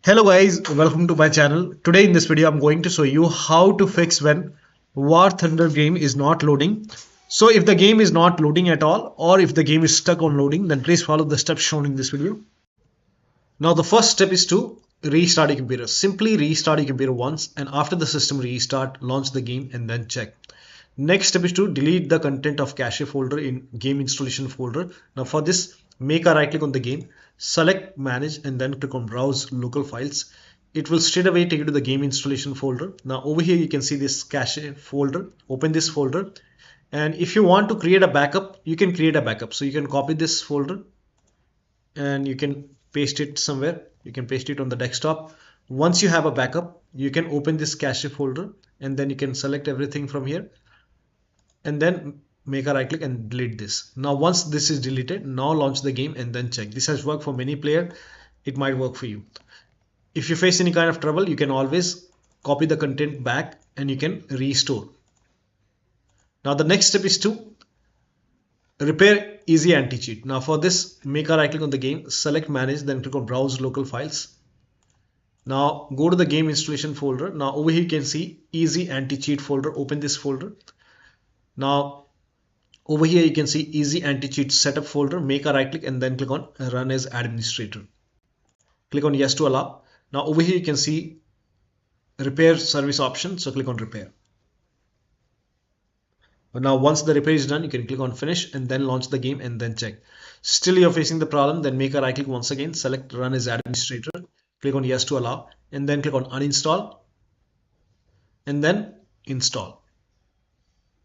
Hello guys, welcome to my channel. Today in this video I'm going to show you how to fix when War Thunder game is not loading. So if the game is not loading at all or if the game is stuck on loading, then please follow the steps shown in this video. Now the first step is to restart your computer. Simply restart your computer once, and after the system restart, launch the game and then check. Next step is to delete the content of cache folder in game installation folder. Now for this, make a right click on the game, select manage and then click on browse local files. It will straight away take you to the game installation folder. Now over here you can see this cache folder. Open this folder, and if you want to create a backup, you can create a backup. So you can copy this folder and you can paste it somewhere. You can paste it on the desktop. Once you have a backup, you can open this cache folder and then you can select everything from here and then make a right click and delete this. Now once this is deleted, now launch the game and then check. This has worked for many players. It might work for you. If you face any kind of trouble, you can always copy the content back and you can restore. Now the next step is to repair EasyAntiCheat. Now for this, make a right click on the game, select manage, then click on browse local files. Now go to the game installation folder. Now over here you can see EasyAntiCheat folder. Open this folder. Now over here you can see EasyAntiCheat setup folder. Make a right click and then click on run as administrator. Click on yes to allow. Now over here you can see repair service option, so click on repair. Now once the repair is done, you can click on finish and then launch the game and then check. Still you're facing the problem, then make a right click once again, select run as administrator, click on yes to allow and then click on uninstall and then install.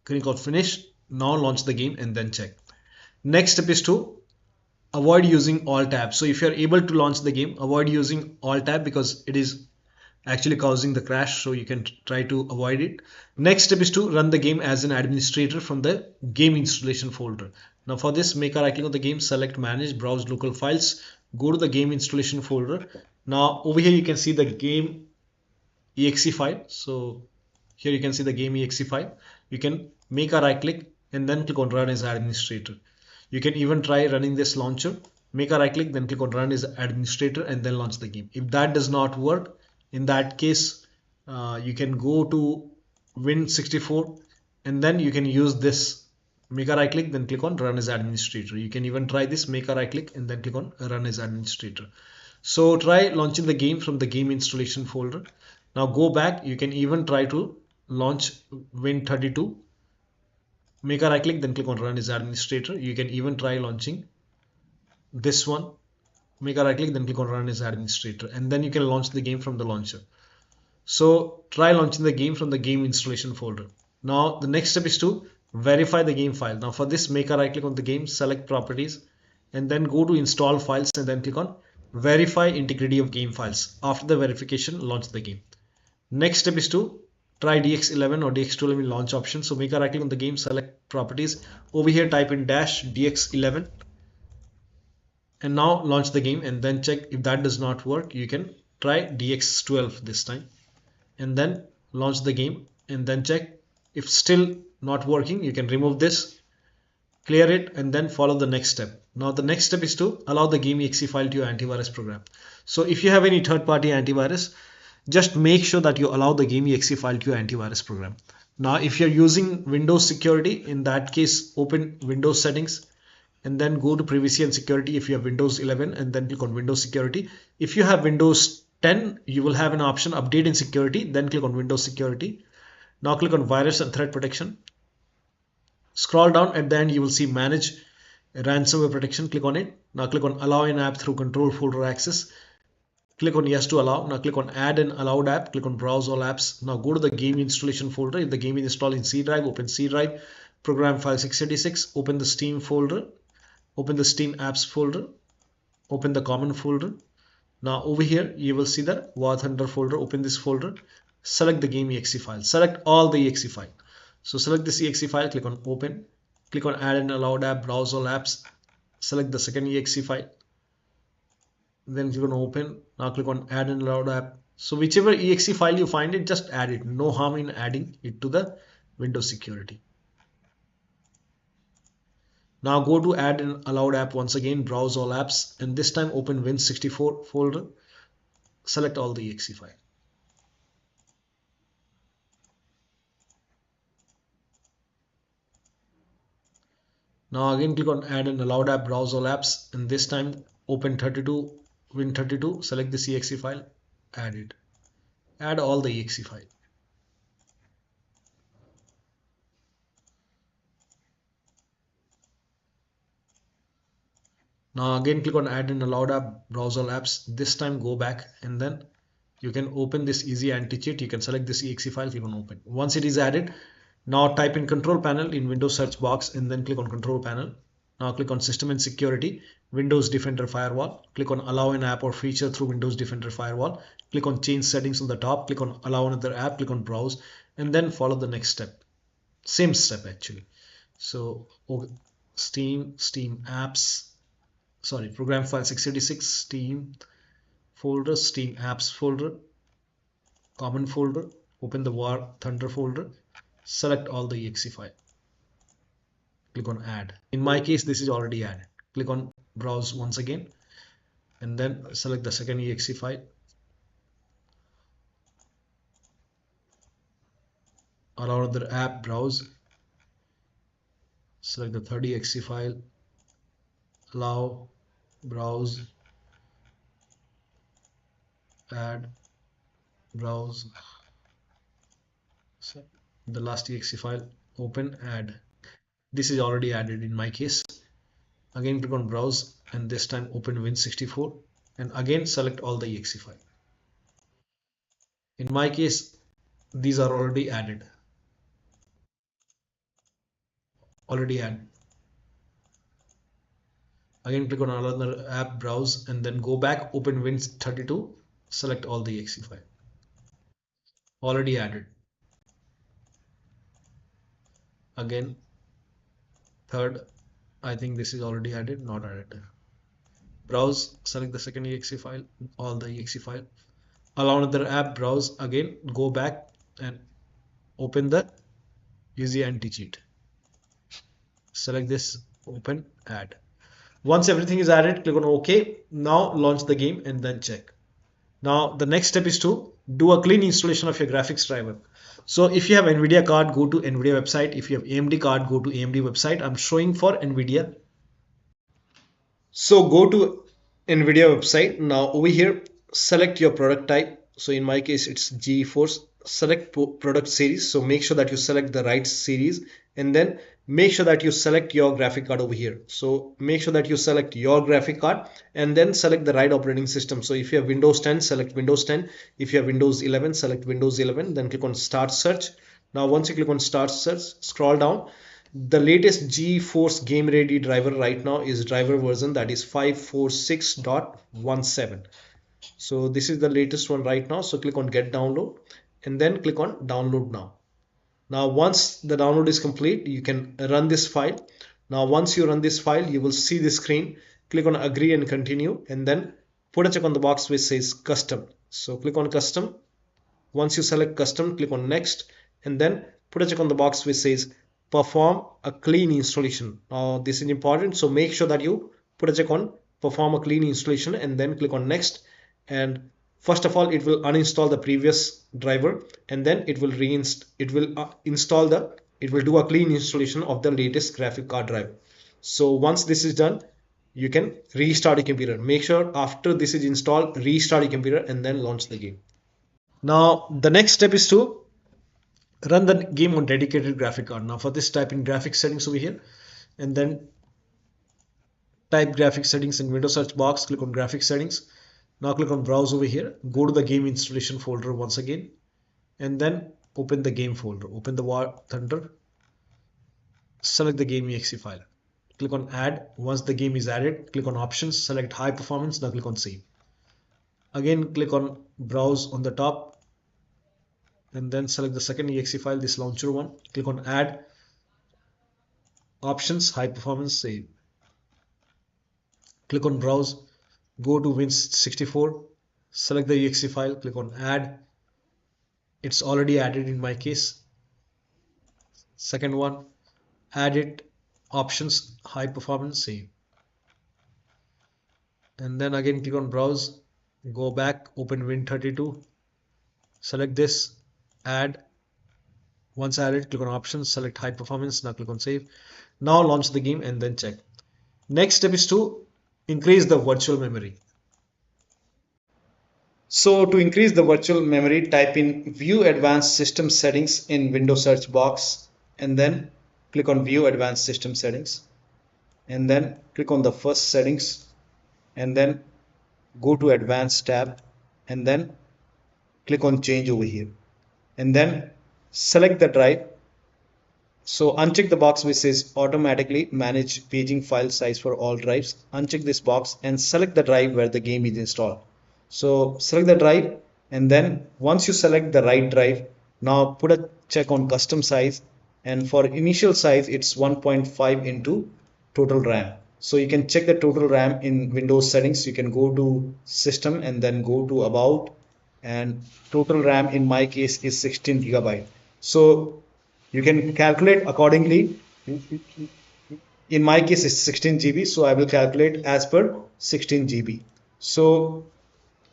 Click on finish. Now launch the game and then check. Next step is to avoid using alt tab. So if you're able to launch the game, avoid using alt tab because it is actually causing the crash, so you can try to avoid it. Next step is to run the game as an administrator from the game installation folder. Now for this, make a right click on the game, select manage, browse local files, go to the game installation folder. Now over here you can see the game exe file. So here you can see the game exe file. You can make a right click and then click on run as administrator. You can even try running this launcher. Make a right click, then click on run as administrator and then launch the game. If that does not work, in that case you can go to Win64 and then you can use this. Make a right click, then click on run as administrator. You can even try this, make a right click and then click on run as administrator. So try launching the game from the game installation folder. Now go back, you can even try to launch Win32. Make a right click, then click on run as administrator. You can even try launching this one. Make a right click, then click on run as administrator and then you can launch the game from the launcher. So try launching the game from the game installation folder. Now the next step is to verify the game file. Now for this, make a right click on the game, select properties and then go to install files and then click on verify integrity of game files. After the verification, launch the game. Next step is to try DX11 or DX12 in launch option. So make a right click on the game, select properties. Over here type in dash DX11 and now launch the game and then check. If that does not work, you can try DX12 this time and then launch the game and then check. If still not working, you can remove this, clear it and then follow the next step. Now the next step is to allow the game exe file to your antivirus program. So if you have any third-party antivirus, just make sure that you allow the game exe file to your antivirus program. Now if you're using Windows security, in that case open Windows settings and then go to privacy and security if you have Windows 11 and then click on Windows security. If you have Windows 10, you will have an option update in security, then click on Windows security. Now click on virus and threat protection. Scroll down, at the end you will see manage ransomware protection. Click on it. Now click on allow an app through control folder access. Click on yes to allow. Now click on add an allowed app. Click on browse all apps. Now go to the game installation folder. If the game is installed in C drive, open C drive, program file 686, open the Steam folder, open the Steam apps folder, open the common folder. Now over here you will see the War Thunder folder. Open this folder, select the game exe file, select all the exe file. So select this exe file, click on open, click on add an allowed app, browse all apps, select the second exe file, then click on open. Now click on add an allowed app. So whichever exe file you find it, just add it. No harm in adding it to the Windows security. Now go to add an allowed app once again, browse all apps, and this time open Win64 folder. select all the exe file. Now again click on add and allowed app, browse all apps, and this time open 32 Win32, select this exe file, add it. Add all the exe file. Now again click on add and allowed app, browse all apps. This time go back and then you can open this EasyAntiCheat. You can select this exe file, click on open. Once it is added, now type in control panel in Windows search box and then click on control panel. Now click on system and security, Windows Defender Firewall. Click on allow an app or feature through Windows Defender Firewall. Click on change settings on the top. Click on allow another app. Click on browse and then follow the next step. Same step actually. So Steam apps, sorry, program file 686, Steam folder, Steam apps folder, common folder, open the War Thunder folder, select all the exe file, click on add. In my case this is already added. Click on browse once again and then select the second exe file, allow the app, browse, select the third exe file, allow, browse, add, browse, the last exe file, open, add. This is already added in my case. Again click on browse and this time open Win64 and again select all the exe file. In my case these are already added. Again click on another app, browse and then go back, open Win32, select all the exe file. Already added. Again third, I think this is already added, not added. Browse, select the second exe file, all the exe file. Allow another app, browse, again go back and open the EasyAntiCheat. Select this, open, add. Once everything is added, click on OK. Now launch the game and then check. Now the next step is to do a clean installation of your graphics driver. So if you have NVIDIA card, go to NVIDIA website. If you have AMD card, go to AMD website. I'm showing for NVIDIA. So go to NVIDIA website. Now over here, select your product type. So in my case, it's GeForce. Select product series. So make sure that you select the right series and then make sure that you select your graphic card over here. So make sure that you select your graphic card and then select the right operating system. So if you have Windows 10, select Windows 10. If you have Windows 11, select Windows 11. Then click on Start Search. Now once you click on Start Search, scroll down. The latest GeForce Game Ready driver right now is driver version that is 546.17. So this is the latest one right now. So click on Get Download and then click on Download Now. Now once the download is complete, you can run this file. Now once you run this file, you will see the screen. Click on Agree and Continue and then put a check on the box which says Custom. So click on Custom. Once you select Custom, click on Next and then put a check on the box which says Perform a clean installation. Now this is important, so make sure that you put a check on Perform a clean installation and then click on Next. And first of all, it will uninstall the previous driver and then it will it will do a clean installation of the latest graphic card driver. So once this is done, you can restart your computer. Make sure after this is installed, restart your computer and then launch the game. Now the next step is to run the game on dedicated graphic card. Now for this, type in graphics settings over here and then type graphics settings in Windows search box, click on graphics settings. Now click on browse over here, go to the game installation folder once again and then open the game folder, open the War Thunder, select the game exe file, click on add. Once the game is added, click on options, select high performance, now click on save. Again click on browse on the top and then select the second exe file, this launcher one, click on add, options, high performance, save. Click on browse, go to Win64, select the exe file, click on add. It's already added in my case. Second one, add it, options, high performance, save. And then again click on browse, Go back, open Win32, select this, add. Once added, click on options, select high performance, now click on save. Now launch the game and then check. Next step is to increase the virtual memory. So to increase the virtual memory, type in View Advanced System Settings in Windows search box and then click on View Advanced System Settings and then click on the first settings and then go to Advanced tab and then click on Change over here and then select the drive. So uncheck the box which says automatically manage paging file size for all drives. Uncheck this box and select the drive where the game is installed. So select the drive and then once you select the right drive, now put a check on custom size, and for initial size it's 1.5 into total RAM. So you can check the total RAM in Windows settings. You can go to system and then go to about, and total RAM in my case is 16 gigabyte. So you can calculate accordingly. In my case it's 16 GB, so I will calculate as per 16 GB. So,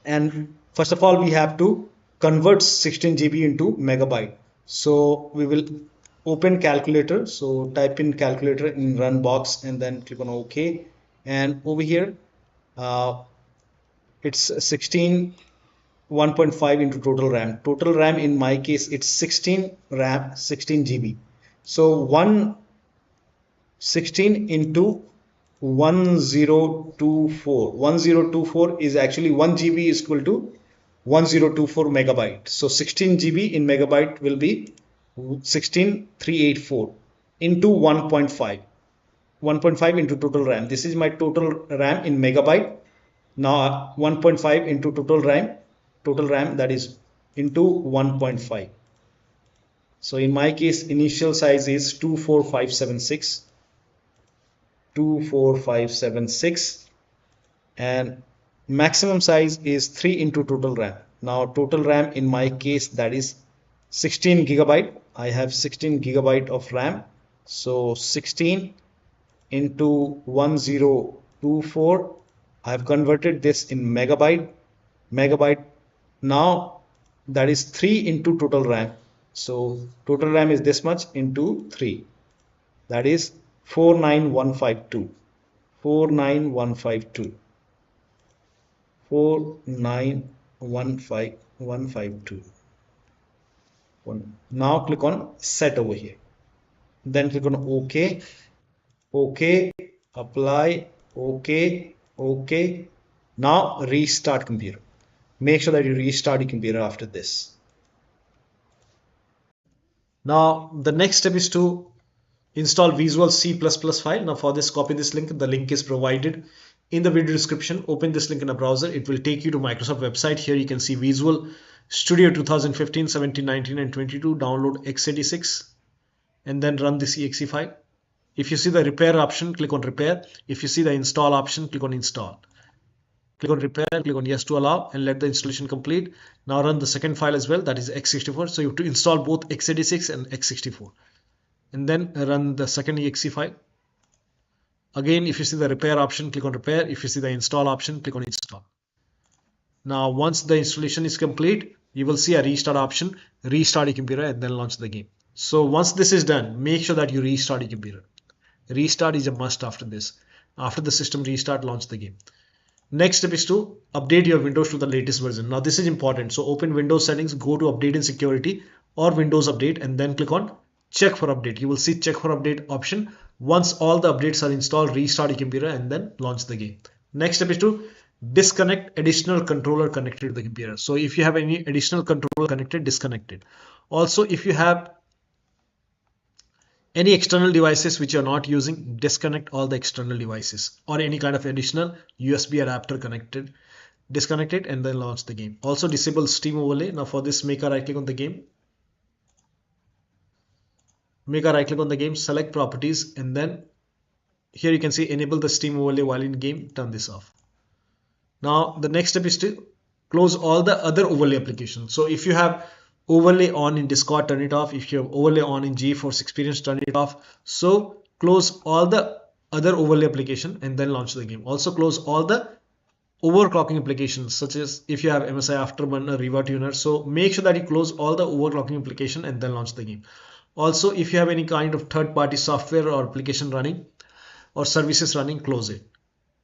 and first of all we have to convert 16 GB into megabyte. So we will open calculator. So type in calculator in run box and then click on OK, and over here it's 16 1.5 into total RAM. Total RAM in my case it's 16 RAM 16 GB. So 116 into 1024. 1024 is actually 1 GB is equal to 1024 megabyte. So 16 GB in megabyte will be 16384 into 1.5. 1.5 into total RAM. This is my total RAM in megabyte. Now 1.5 into total RAM that is into 1.5. So in my case initial size is 24576 and maximum size is 3 into total RAM. Now total RAM in my case that is 16 gigabyte. I have 16 gigabyte of RAM. So 16 into 1024. I have converted this in megabyte. Now that is 3 into total RAM. So total RAM is this much into 3. That is 49152. 49152. 4915152. Now click on set over here. Then click on OK. OK. Apply. OK. OK. Now restart computer. Make sure that you restart your computer after this. Now the next step is to install Visual C++ file. Now for this, copy this link. The link is provided in the video description. Open this link in a browser. It will take you to Microsoft website. Here you can see Visual Studio 2015, 17, 19 and 22. Download x86 and then run this exe file. If you see the repair option, click on repair. If you see the install option, click on install. Click on repair, click on yes to allow and let the installation complete. Now run the second file as well, that is x64. So you have to install both x86 and x64 and then run the second exe file. Again, if you see the repair option, click on repair. If you see the install option, click on install. Now once the installation is complete, you will see a restart option. Restart your computer and then launch the game. So once this is done, make sure that you restart your computer. Restart is a must after this. After the system restart, launch the game. Next step is to update your Windows to the latest version. Now this is important. So open Windows settings, go to update and security or Windows update and then click on check for update. You will see check for update option. Once all the updates are installed, restart your computer and then launch the game. Next step is to disconnect additional controller connected to the computer. So if you have any additional controller connected, disconnect it. Also, if you have any external devices which you're not using, disconnect all the external devices or any kind of additional USB adapter connected. Disconnect it and then launch the game. Also disable Steam overlay. Now for this, make a right click on the game. Make a right click on the game, select properties and then here you can see enable the Steam overlay while in game. Turn this off. Now the next step is to close all the other overlay applications. So if you have overlay on in Discord, turn it off. If you have overlay on in GeForce Experience, turn it off. So close all the other overlay application and then launch the game. Also close all the overclocking applications, such as if you have MSI Afterburner, Riva Tuner. So make sure that you close all the overclocking application and then launch the game. Also, if you have any kind of third-party software or application running or services running, close it.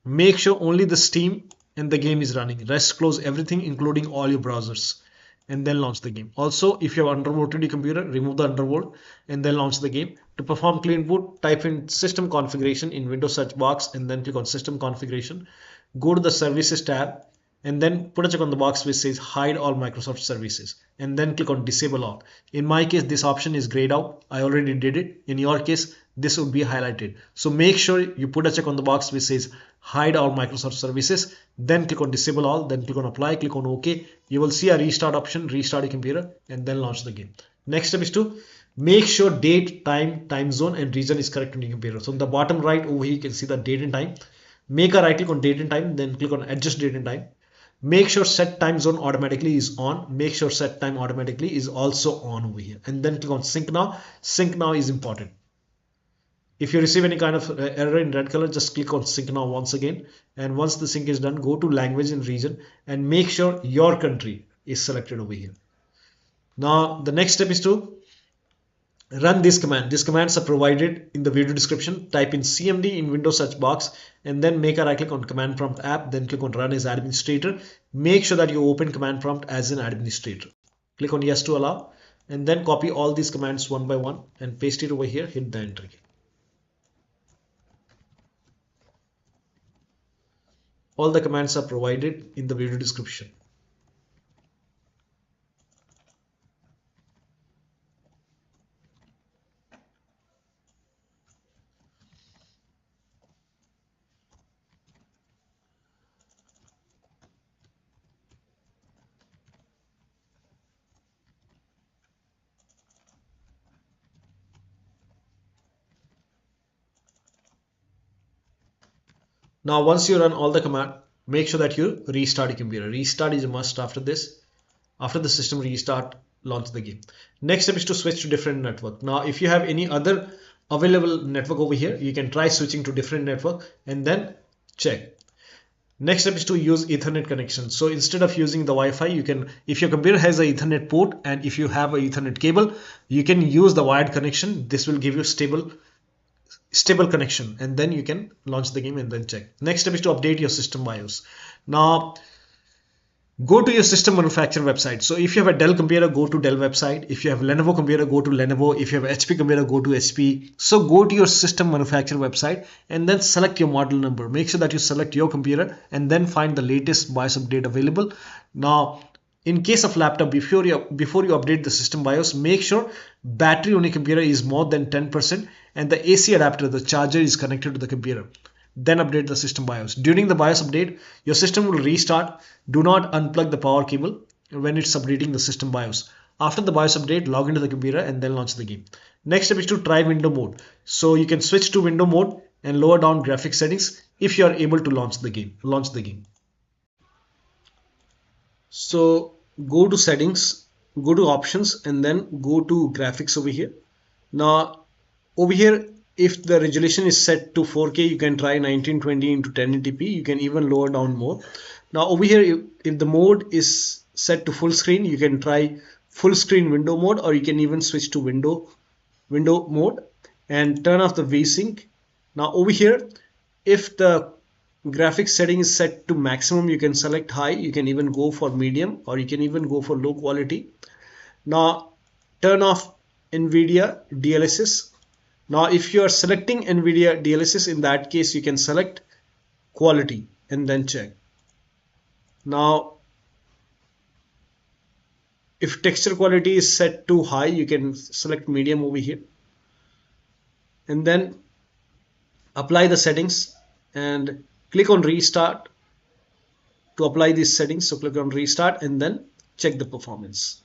Make sure only the Steam and the game is running. Rest, close everything, including all your browsers, and then launch the game. Also, if you have undervolted your computer, remove the undervolt and then launch the game. To perform clean boot, type in system configuration in Windows search box and then click on system configuration. Go to the services tab and then put a check on the box which says hide all Microsoft services and then click on disable all. In my case, this option is grayed out. I already did it. In your case, this would be highlighted. So make sure you put a check on the box which says hide all Microsoft services, then click on disable all, then click on apply, click on OK. You will see a restart option, restart your computer and then launch the game. Next step is to make sure date, time zone and region is correct on your computer. So on the bottom right over here, you can see the date and time. Make a right click on date and time, then click on adjust date and time. Make sure set time zone automatically is on. Make sure set time automatically is also on over here. And then click on sync now. Sync now is important. If you receive any kind of error in red color, just click on sync now once again. And once the sync is done, go to language and region and make sure your country is selected over here. Now, the next step is to run this command. These commands are provided in the video description. Type in cmd in Windows search box and then make a right click on command prompt app, then click on run as administrator. Make sure that you open command prompt as an administrator. Click on yes to allow and then copy all these commands one by one and paste it over here. Hit the enter key. All the commands are provided in the video description. Now, once you run all the command, make sure that you restart your computer. Restart is a must after this. After the system restart, launch the game. Next step is to switch to different network. Now, if you have any other available network over here, you can try switching to different network and then check. Next step is to use Ethernet connection. So instead of using the Wi-Fi, you can, if your computer has an Ethernet port and if you have an Ethernet cable, you can use the wired connection. This will give you stable connection and then you can launch the game and then check. Next step is to update your system BIOS. Now go to your system manufacturer website. So if you have a Dell computer, go to Dell website. If you have Lenovo computer, go to Lenovo. If you have HP computer, go to HP. So go to your system manufacturer website and then select your model number. Make sure that you select your computer and then find the latest BIOS update available. Now in case of laptop, before you update the system BIOS, make sure battery on your computer is more than 10% and the AC adapter, the charger, is connected to the computer. Then update the system BIOS. During the BIOS update, your system will restart. Do not unplug the power cable when it's updating the system BIOS. After the BIOS update, log into the computer and then launch the game. Next step is to try window mode. So you can switch to window mode and lower down graphics settings if you are able to launch the game. So go to settings, go to options and then go to graphics over here. Now over here, if the resolution is set to 4K, you can try 1920 into 1080p. You can even lower down more. Now over here, if the mode is set to full screen, you can try full screen window mode, or you can even switch to window mode and turn off the VSync. Now over here, if the graphics setting is set to maximum, you can select high. You can even go for medium or you can even go for low quality. Now turn off NVIDIA DLSS. Now if you are selecting NVIDIA DLSS, in that case you can select quality and then check. Now if texture quality is set to high, you can select medium over here and then apply the settings and click on restart to apply these settings. So click on restart and then check the performance.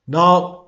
Now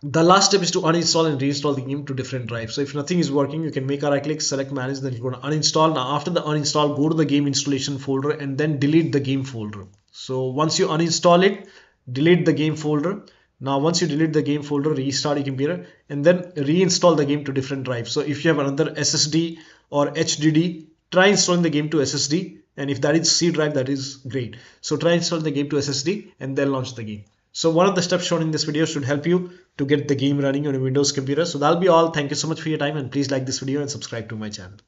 the last step is to uninstall and reinstall the game to different drives. So if nothing is working, you can make a right click, select manage, then you go to uninstall. Now after the uninstall, go to the game installation folder and then delete the game folder. So once you uninstall it, delete the game folder. Now once you delete the game folder, restart your computer and then reinstall the game to different drives. So if you have another SSD or HDD, try installing the game to SSD, and if that is C drive, that is great. So try installing the game to SSD and then launch the game. So one of the steps shown in this video should help you to get the game running on a Windows computer. So that'll be all. Thank you so much for your time, and please like this video and subscribe to my channel.